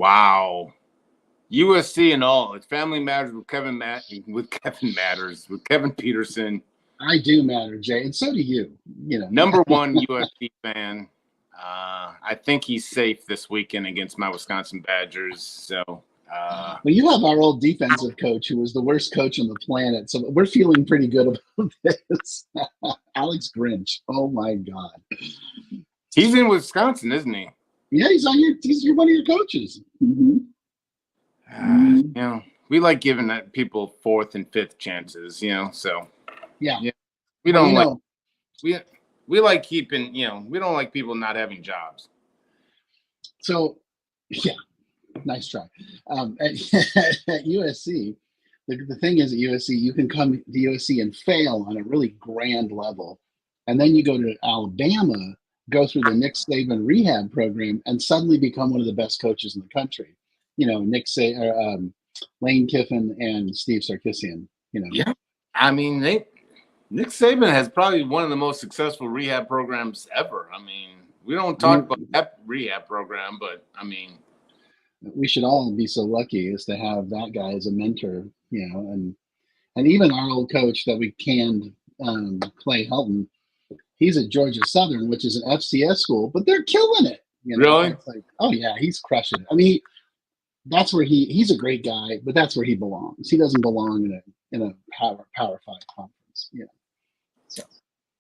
Wow. USC and all. It's Family Matters with Kevin Petersen. I do matter, Jay, and so do you. Number one USC fan. I think he's safe this weekend against my Wisconsin Badgers. So, well, you have our old defensive coach who was the worst coach on the planet, so we're feeling pretty good about this. Alex Grinch. Oh my God. He's in Wisconsin, isn't he? Yeah, he's one of your coaches. We like giving people fourth and fifth chances. So yeah. We don't we like keeping. We don't like people not having jobs. So, yeah, nice try. At USC, the thing is at USC, you can come to USC and fail on a really grand level, and then you go to Alabama, go through the Nick Saban rehab program, and suddenly become one of the best coaches in the country. Lane Kiffin and Steve Sarkisian. Yeah, I mean Nick Saban has probably one of the most successful rehab programs ever. I mean, we don't talk about that rehab program, but I mean, we should all be so lucky as to have that guy as a mentor, and even our old coach that we canned, Clay Helton, he's at Georgia Southern, which is an FCS school, but they're killing it. Really? It's like, oh yeah, he's crushing it. I mean, that's where he's a great guy, but that's where he belongs. He doesn't belong in a Power 5 conference, So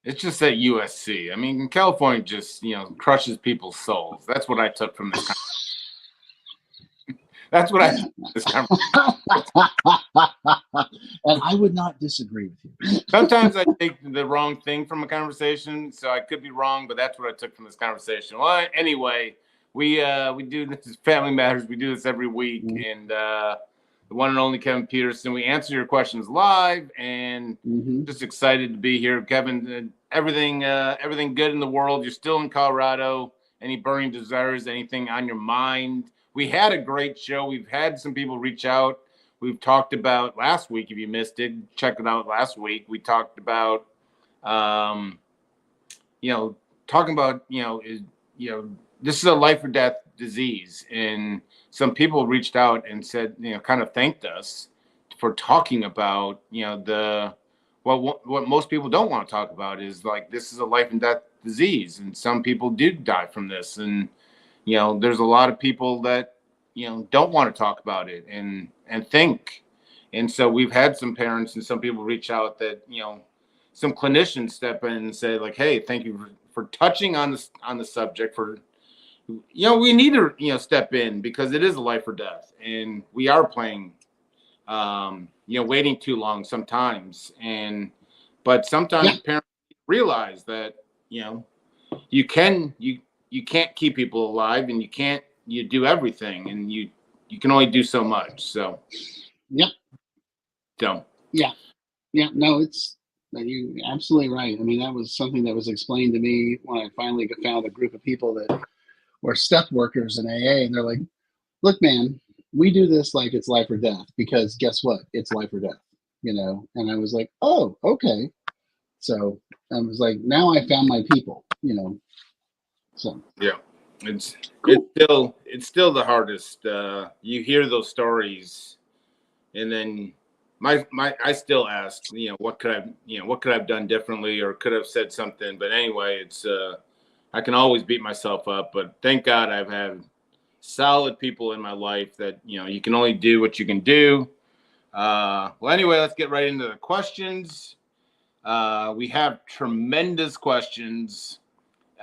it's just at USC. I mean, California just crushes people's souls. That's what I took from this. That's what I took from this conversation. And I would not disagree with you. Sometimes I take the wrong thing from a conversation, so I could be wrong, but that's what I took from this conversation. Well, anyway. We do this Family Matters. We do this every week, and the one and only Kevin Petersen. We answer your questions live, and just excited to be here, Kevin. Everything good in the world. You're still in Colorado. Any burning desires? Anything on your mind? We had a great show. We've had some people reach out. We've talked about last week. If you missed it, check it out. Last week we talked about, this is a life or death disease, and some people reached out and said, kind of thanked us for talking about, what most people don't want to talk about is like, this is a life and death disease, and some people do die from this, and there's a lot of people that don't want to talk about it and think, and so we've had some parents and some people reach out that some clinicians step in and say like, hey, thank you for touching on the subject, for we need to, step in because it is a life or death, and we are playing, waiting too long sometimes, but sometimes parents realize that, you can't keep people alive, and you do everything, and you can only do so much. So, no, you're absolutely right. I mean, that was something that was explained to me when I finally found a group of people that were step workers in AA, and they're like, look, man, we do this like it's life or death, because guess what? It's life or death, And I was like, oh, okay. So I was like, now I found my people, So yeah, it's cool. It's still the hardest. You hear those stories, and then I still ask, what could I have done differently, or could have said something. But anyway, it's I can always beat myself up, but thank God I've had solid people in my life that, you can only do what you can do. Well, anyway, let's get right into the questions. We have tremendous questions,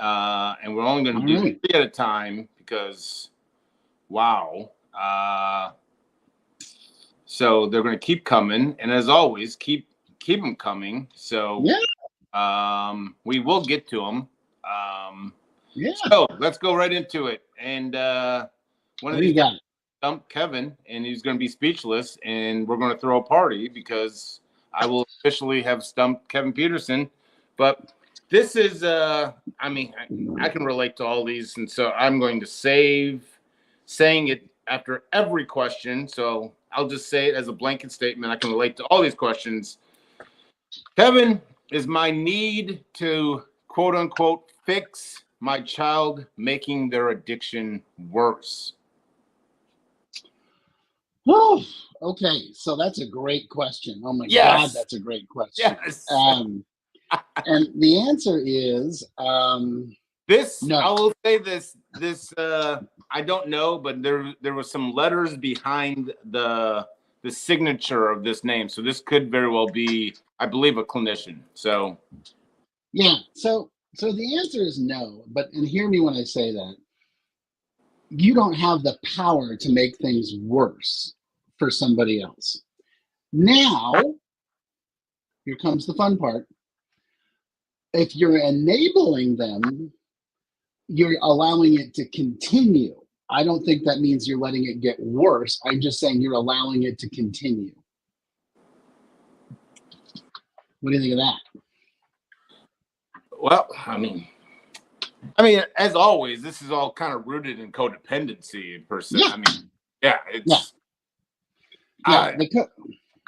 and we're only going to do 3 at a time because, wow. So they're going to keep coming, and as always, keep them coming. So we will get to them. So let's go right into it. And one of these guys stumped Kevin, and he's going to be speechless, and we're going to throw a party because I will officially have stumped Kevin Petersen. But this is, I can relate to all these, and so I'm going to save saying it after every question. So I'll just say it as a blanket statement. I can relate to all these questions. Kevin, is my need to quote unquote fix my child making their addiction worse? Oh, okay. So that's a great question. Oh my God, Yes. that's a great question. Yes. Um, and the answer is This, I no. will say this I don't know, but there was some letters behind the signature of this name. So this could very well be, I believe, a clinician. So Yeah. So the answer is no. But and hear me when I say that you don't have the power to make things worse for somebody else. Now, here comes the fun part. If you're enabling them, you're allowing it to continue. I don't think that means you're letting it get worse. I'm just saying you're allowing it to continue. What do you think of that? well, I mean, as always, this is all kind of rooted in codependency per se. Yeah. I mean, yeah, Yeah. Yeah.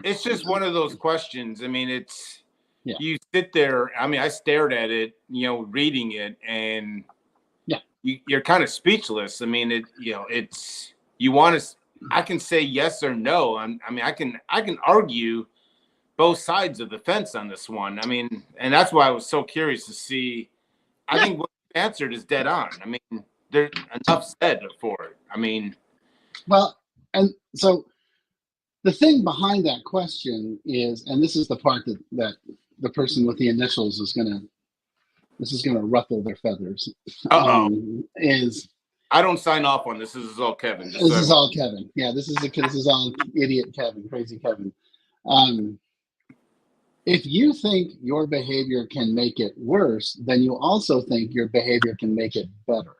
it's just one of those questions. I mean, it's Yeah. you sit there. I mean, I stared at it, reading it, and Yeah. you're kind of speechless. I mean, it's you want to. I can say yes or no. I mean, I can argue both sides of the fence on this one. I mean, and that's why I was so curious to see. I Yeah. think what you answered is dead on. I mean, there's enough said for it. I mean, Well, and so the thing behind that question is, and this is the part that the person with the initials is gonna, this is gonna ruffle their feathers. uh-oh. Is I don't sign off on this. This is all Kevin. this is all Kevin? Yeah, this is all idiot Kevin, crazy Kevin. If you think your behavior can make it worse, then you also think your behavior can make it better.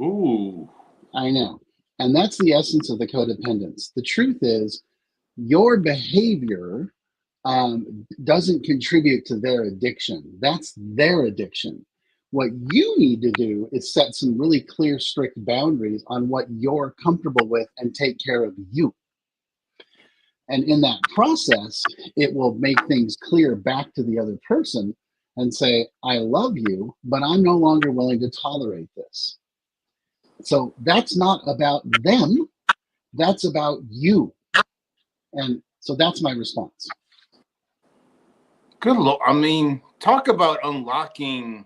Ooh. I know. And that's the essence of the codependence. The truth is, your behavior doesn't contribute to their addiction. That's their addiction. What you need to do is set some really clear, strict boundaries on what you're comfortable with and take care of you. And in that process, it will make things clear back to the other person and say, I love you, but I'm no longer willing to tolerate this. So that's not about them, that's about you. And so that's my response. Good Lord. I mean, talk about unlocking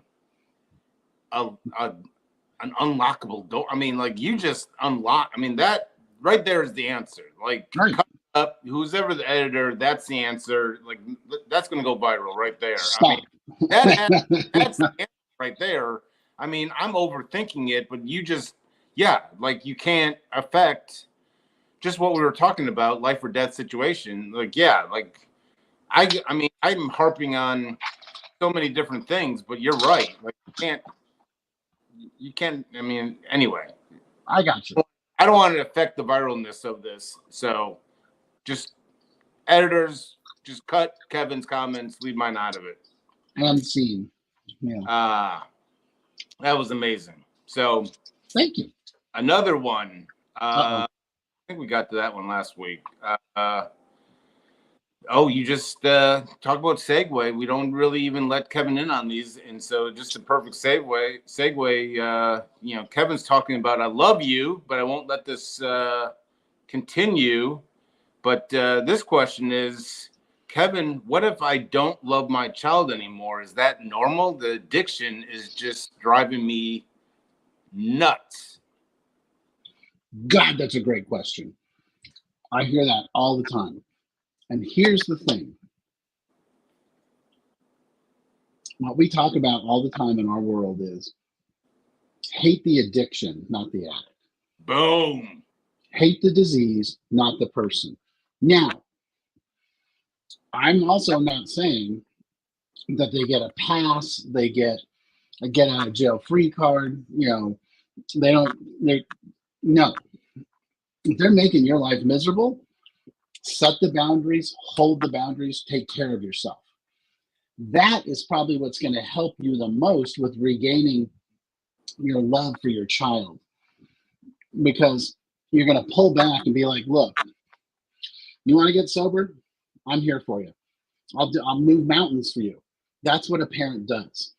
an unlockable door. I mean, like you just unlock. I mean, that right there is the answer. Like, Right. cut up, who's ever the editor, that's the answer. Like, that's going to go viral right there. Stop. I mean, that's the answer right there. I mean, I'm overthinking it, but you just, yeah, like you can't affect just what we were talking about, life or death situation. Like, yeah, like I mean, I'm harping on so many different things, but you're right. Like, you can't. I mean, anyway, I got you. I don't want to affect the viralness of this. So, just editors, just cut Kevin's comments, leave mine out of it. And scene. Yeah. That was amazing. So, thank you. Another one. I think we got to that one last week. You just talk about segue. We don't really even let Kevin in on these, and so just a perfect segue. Kevin's talking about I love you, but I won't let this continue. But this question is, Kevin, what if I don't love my child anymore? Is that normal? The addiction is just driving me nuts. God, that's a great question. I hear that all the time. And here's the thing. What we talk about all the time in our world is hate the addiction, not the addict. Boom. Hate the disease, not the person. Now, I'm also not saying that they get a pass, they get a get out of jail free card. No. If they're making your life miserable, set the boundaries, hold the boundaries, take care of yourself. That is probably what's going to help you the most with regaining your love for your child, because you're going to pull back and be like, look, you want to get sober? I'm here for you. I'll move mountains for you. That's what a parent does.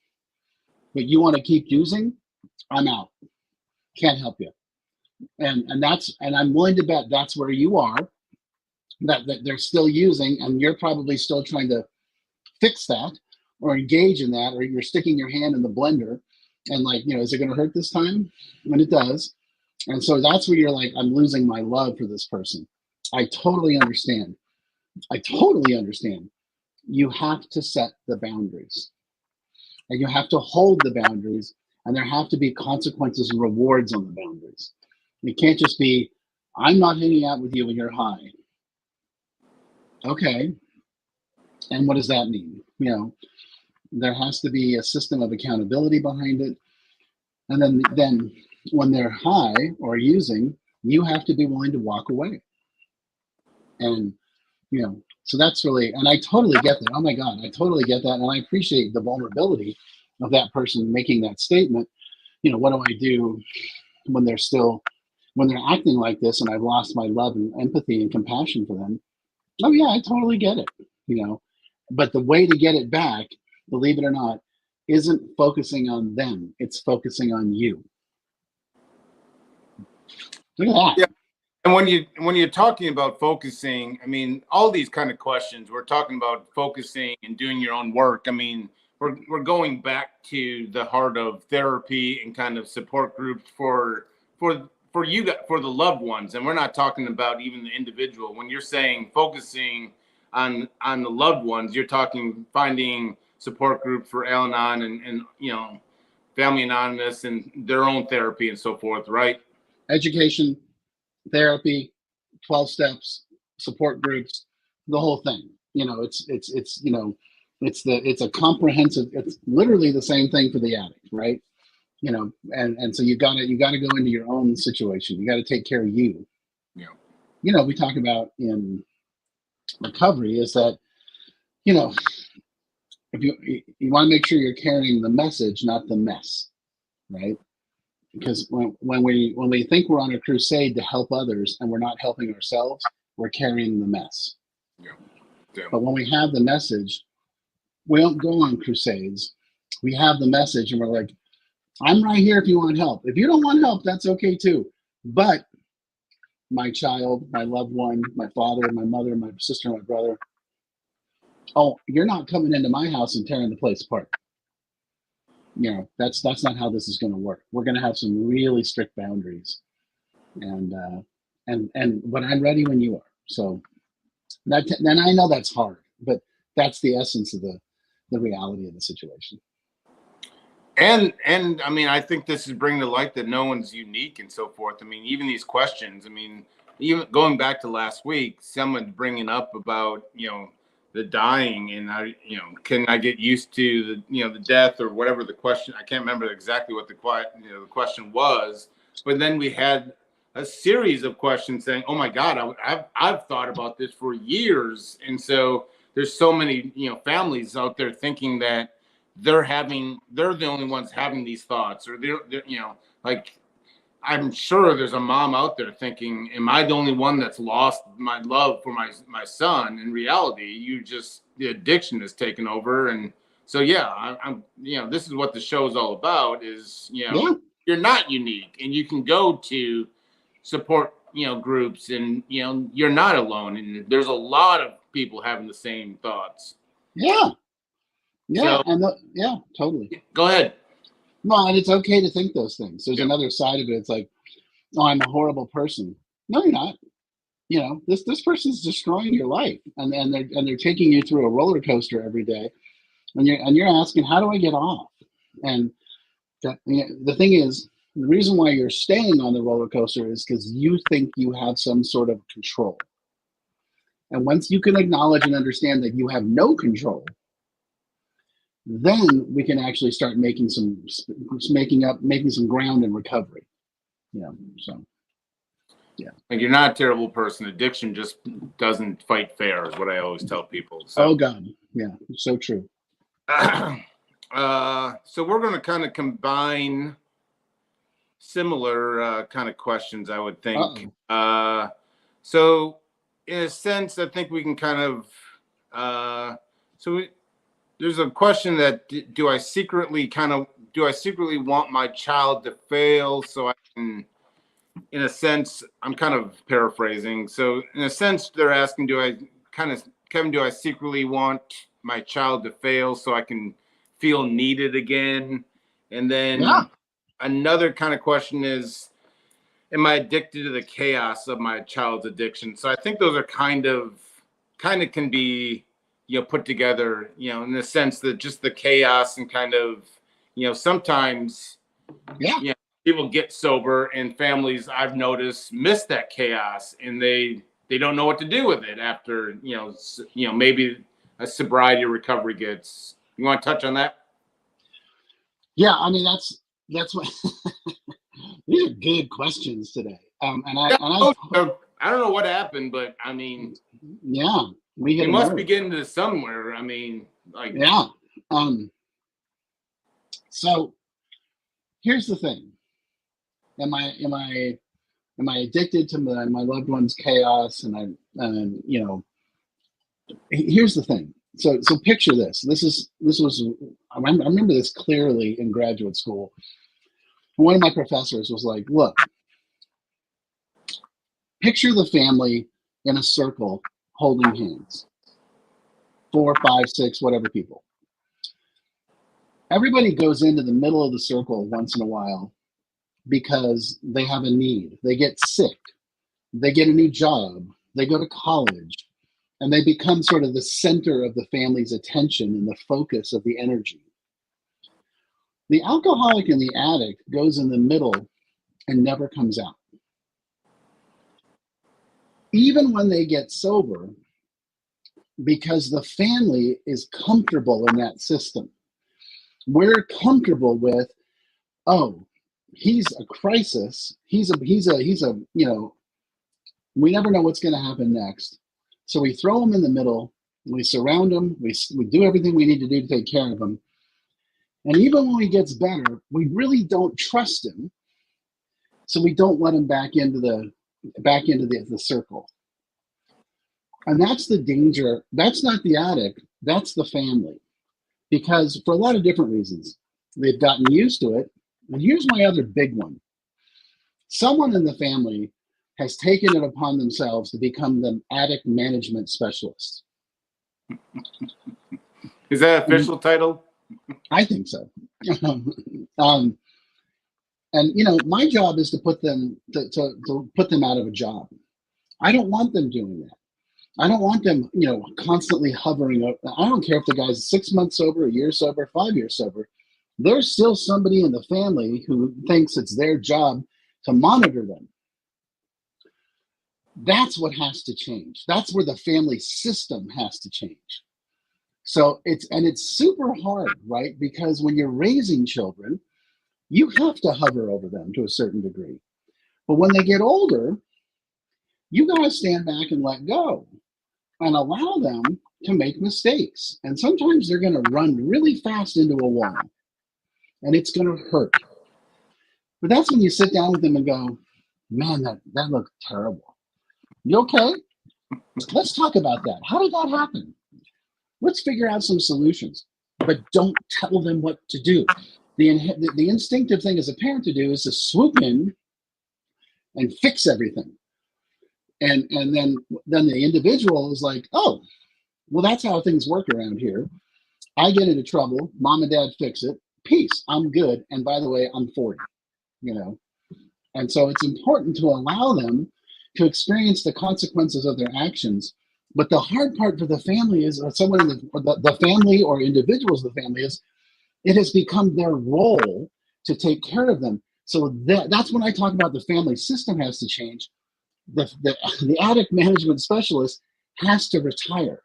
But you want to keep using? I'm out. Can't help you. And I'm willing to bet that's where you are, that they're still using, and you're probably still trying to fix that or engage in that, or you're sticking your hand in the blender and like, is it going to hurt this time? When it does. And so that's where you're like, I'm losing my love for this person. I totally understand. I totally understand. You have to set the boundaries, and you have to hold the boundaries, and there have to be consequences and rewards on the boundaries. It can't just be, I'm not hanging out with you when you're high. Okay. And what does that mean? There has to be a system of accountability behind it. And then when they're high or using, you have to be willing to walk away. And, so that's really, and I totally get that. Oh my God, I totally get that. And I appreciate the vulnerability of that person making that statement. What do I do when they're acting like this and I've lost my love and empathy and compassion for them? Oh yeah, I totally get it. But the way to get it back, believe it or not, isn't focusing on them. It's focusing on you. Look at that. Yeah. And when you're talking about focusing, I mean, all these kind of questions, we're talking about focusing and doing your own work. I mean, we're going back to the heart of therapy and kind of support groups for you, for the loved ones. And we're not talking about even the individual. When you're saying focusing on the loved ones, you're talking finding support groups for Al-Anon and Family Anonymous and their own therapy and so forth, right? Education, therapy, 12 steps, support groups, the whole thing. It's a comprehensive, it's literally the same thing for the addict, right? And so you gotta go into your own situation. You gotta take care of you. Yeah. We talk about in recovery is that, if you want to make sure you're carrying the message, not the mess, right? Because when we think we're on a crusade to help others and we're not helping ourselves, we're carrying the mess. Yeah. But when we have the message, we don't go on crusades. We have the message and we're like, I'm right here if you want help. If you don't want help, that's okay too. But my child, my loved one, my father, my mother, my sister, my brother, oh, you're not coming into my house and tearing the place apart. That's not how this is going to work. We're going to have some really strict boundaries, and when I'm ready, when you are. So then I know that's hard, but that's the essence of the reality of the situation. And I mean, I think this is bringing to light that no one's unique and so forth. I mean, even these questions. I mean, even going back to last week, someone bringing up about the dying and can I get used to the death or whatever the question. I can't remember exactly what the question was, but then we had a series of questions saying, "Oh my God, I've thought about this for years," and so there's so many families out there thinking that they're the only ones having these thoughts, or they're like, I'm sure there's a mom out there thinking, am I the only one that's lost my love for my son? In reality, the addiction has taken over. And so, yeah, I'm this is what the show is all about is, you're not unique and you can go to support, groups and, you're not alone. And there's a lot of people having the same thoughts. Yeah. Yeah. So, yeah, totally. Go ahead. No, and it's okay to think those things. There's Yeah. another side of it. It's like, oh, I'm a horrible person. No, you're not. This person's destroying your life, and they're taking you through a roller coaster every day, and you're asking, how do I get off? And the thing is, the reason why you're staying on the roller coaster is because you think you have some sort of control. And once you can acknowledge and understand that you have no control, then we can actually start making some ground in recovery. So yeah. Like, you're not a terrible person. Addiction just doesn't fight fair, is what I always tell people. So. Oh God, yeah, so true. So we're going to kind of combine similar kind of questions, I would think. So in a sense, I think we can kind of. There's a question that do I secretly want my child to fail so I can in a sense, I'm kind of paraphrasing. So in a sense, they're asking, Kevin, do I secretly want my child to fail so I can feel needed again? And Yeah. then another kind of question is, am I addicted to the chaos of my child's addiction? So I think those are kind of can be, put together, in the sense that just the chaos and kind of, sometimes, Yeah. people get sober and families I've noticed miss that chaos and they don't know what to do with it after, maybe a sobriety recovery gets. You want to touch on that? Yeah. I mean, that's what these are good questions today. I don't know what happened, but I mean, yeah, we must be getting to somewhere. I mean, like, yeah. So here's the thing. Am I addicted to my loved one's chaos? And here's the thing. So picture this. This was I remember this clearly in graduate school. One of my professors was like, look, picture the family in a circle holding hands. 4, 5, 6, whatever people. Everybody goes into the middle of the circle once in a while because they have a need. They get sick. They get a new job. They go to college. And they become sort of the center of the family's attention and the focus of the energy. The alcoholic and the addict goes in the middle and never comes out. Even when they get sober, because the family is comfortable in that system. We're comfortable with, oh, he's a crisis. He's a, we never know what's going to happen next. So we throw him in the middle, we surround him, we do everything we need to do to take care of him. And even when he gets better, we really don't trust him. So we don't let him back into the circle. And that's the danger. That's not the addict, that's the family. Because for a lot of different reasons, they've gotten used to it. And here's my other big one. Someone in the family has taken it upon themselves to become the addict management specialist. Is that an official title? I think so. And my job is to put them to put them out of a job. I don't want them doing that. I don't want them, constantly hovering up. I don't care if the guy's 6 months sober, a year sober, 5 years sober. There's still somebody in the family who thinks it's their job to monitor them. That's what has to change. That's where the family system has to change. So it's super hard, right? Because when you're raising children, you have to hover over them to a certain degree. But when they get older, you got to stand back and let go and allow them to make mistakes. And sometimes they're going to run really fast into a wall and it's going to hurt. But that's when you sit down with them and go, man, that looked terrible. You okay? Let's talk about that. How did that happen? Let's figure out some solutions, but don't tell them what to do. The instinctive thing as a parent to do is to swoop in and fix everything. And then the individual is like, oh, well, that's how things work around here. I get into trouble. Mom and dad fix it. Peace. I'm good. And by the way, I'm 40, And so it's important to allow them to experience the consequences of their actions. But the hard part for the family is, or someone in the family or individuals of the family is, it has become their role to take care of them. So that's when I talk about the family system has to change. The addict management specialist has to retire.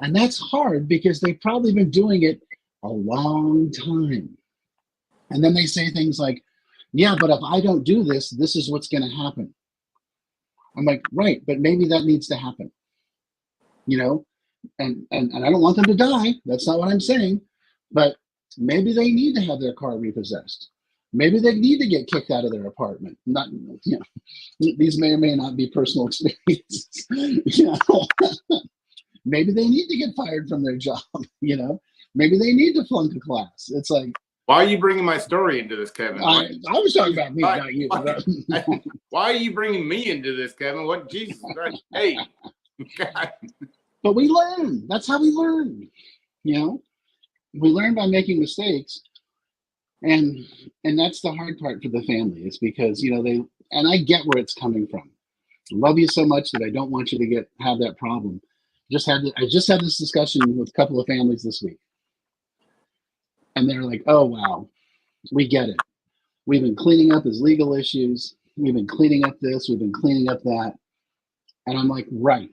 And that's hard because they've probably been doing it a long time. And then they say things like, yeah, but if I don't do this, this is what's going to happen. I'm like, right, but maybe that needs to happen. And I don't want them to die. That's not what I'm saying. But maybe they need to have their car repossessed. Maybe they need to get kicked out of their apartment. Not, these may or may not be personal experiences. Maybe they need to get fired from their job. Maybe they need to flunk a class. It's like, Why are you bringing my story into this, Kevin? I was talking about me, why, not you. why are you bringing me into this, Kevin? What, Jesus Christ? Hey, God. But we learn. That's how we learn. You know, we learn by making mistakes, and that's the hard part for the family. Is because and I get where it's coming from. I love you so much that I don't want you to have that problem. I just had this discussion with a couple of families this week, and they're like, "Oh wow, we get it. We've been cleaning up his legal issues. We've been cleaning up this. We've been cleaning up that." And I'm like, right.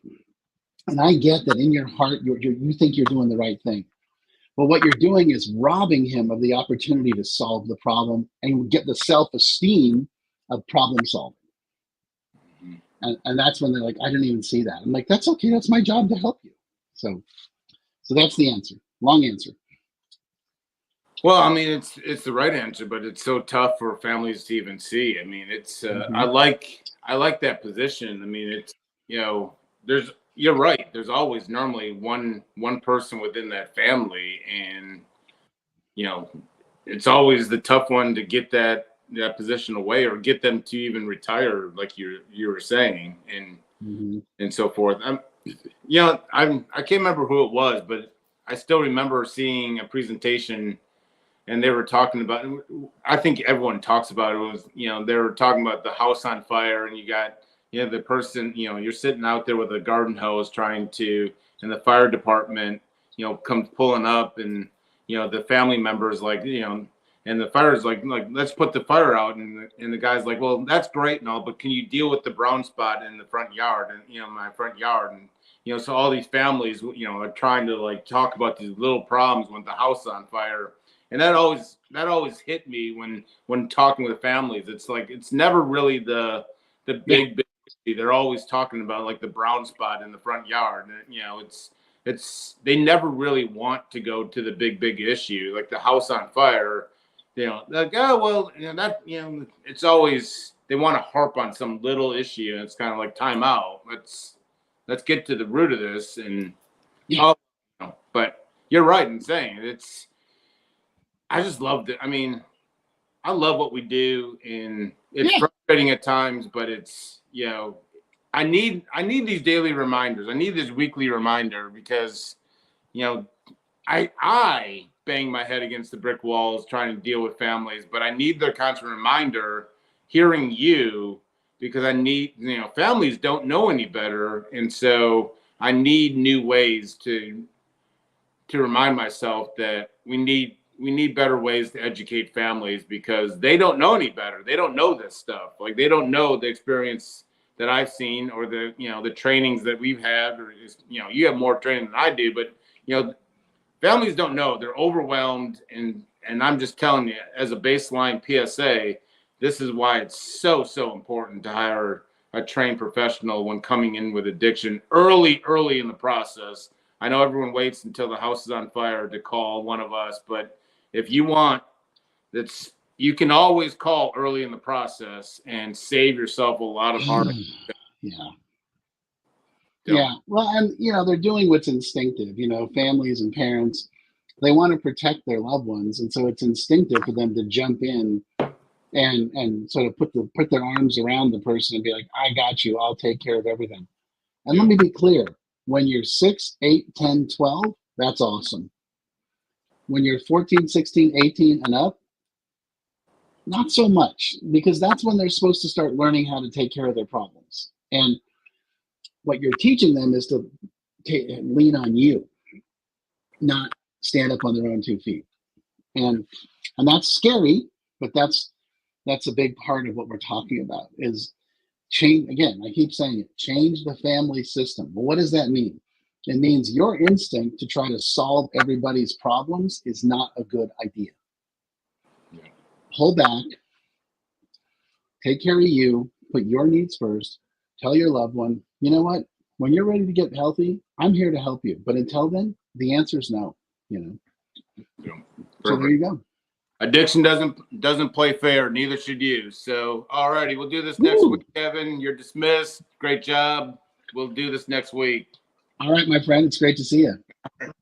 And I get that in your heart, you think you're doing the right thing. But what you're doing is robbing him of the opportunity to solve the problem and get the self-esteem of problem solving. And that's when they're like, I didn't even see that. I'm like, that's okay. That's my job to help you. So that's the answer. Long answer. Well, I mean, it's the right answer, but it's so tough for families to even see. I mean, it's I like that position. I mean, it's you're right. There's always normally one person within that family, and it's always the tough one to get that position away or get them to even retire, like you were saying, and so forth. I can't remember who it was, but I still remember seeing a presentation. And they were talking about, I think everyone talks about it, was, they were talking about the house on fire, and you got, the person, you're sitting out there with a garden hose and the fire department, comes pulling up, and, the family members like, and the fire's like, let's put the fire out. And the guy's like, well, that's great and all, but can you deal with the brown spot in the front yard and, my front yard? And, so all these families, are trying to like talk about these little problems with the house on fire. And that always hit me when talking with families. It's like, it's never really the big issue. They're always talking about like the brown spot in the front yard. And, it's they never really want to go to the big issue, like the house on fire. Like, oh well, it's always they want to harp on some little issue, and it's kind of like time out. Let's get to the root of this. And but you're right in saying it's. I just loved it. I mean, I love what we do, and it's frustrating at times, but it's, I need these daily reminders. I need this weekly reminder because, I bang my head against the brick walls trying to deal with families, but I need their constant reminder hearing you, because I need, families don't know any better. And so I need new ways to remind myself that we need better ways to educate families, because they don't know any better. They don't know this stuff. Like, they don't know the experience that I've seen, or the, the trainings that we've had, or you have more training than I do, but, families don't know. They're overwhelmed. And I'm just telling you, as a baseline PSA, this is why it's so important to hire a trained professional when coming in with addiction early in the process. I know everyone waits until the house is on fire to call one of us, but if you want, you can always call early in the process and save yourself a lot of heartache. Yeah. Well, and they're doing what's instinctive. Families and parents, they want to protect their loved ones, and so it's instinctive for them to jump in and sort of put their arms around the person and be like, I got you. I'll take care of everything. And let me be clear. When you're 6, 8, 10, 12, that's awesome. When you're 14, 16, 18 and up, not so much, because that's when they're supposed to start learning how to take care of their problems. And what you're teaching them is to lean on you, not stand up on their own 2 feet. And that's scary, but that's a big part of what we're talking about is change. Again, I keep saying it, change the family system. Well, what does that mean? It means your instinct to try to solve everybody's problems is not a good idea. Hold back, take care of you, put your needs first, tell your loved one, you know what? When you're ready to get healthy, I'm here to help you. But until then, the answer is no, So there you go. Addiction doesn't play fair. Neither should you. So, all righty, we'll do this next week, Kevin. You're dismissed. Great job. We'll do this next week. All right, my friend. It's great to see you.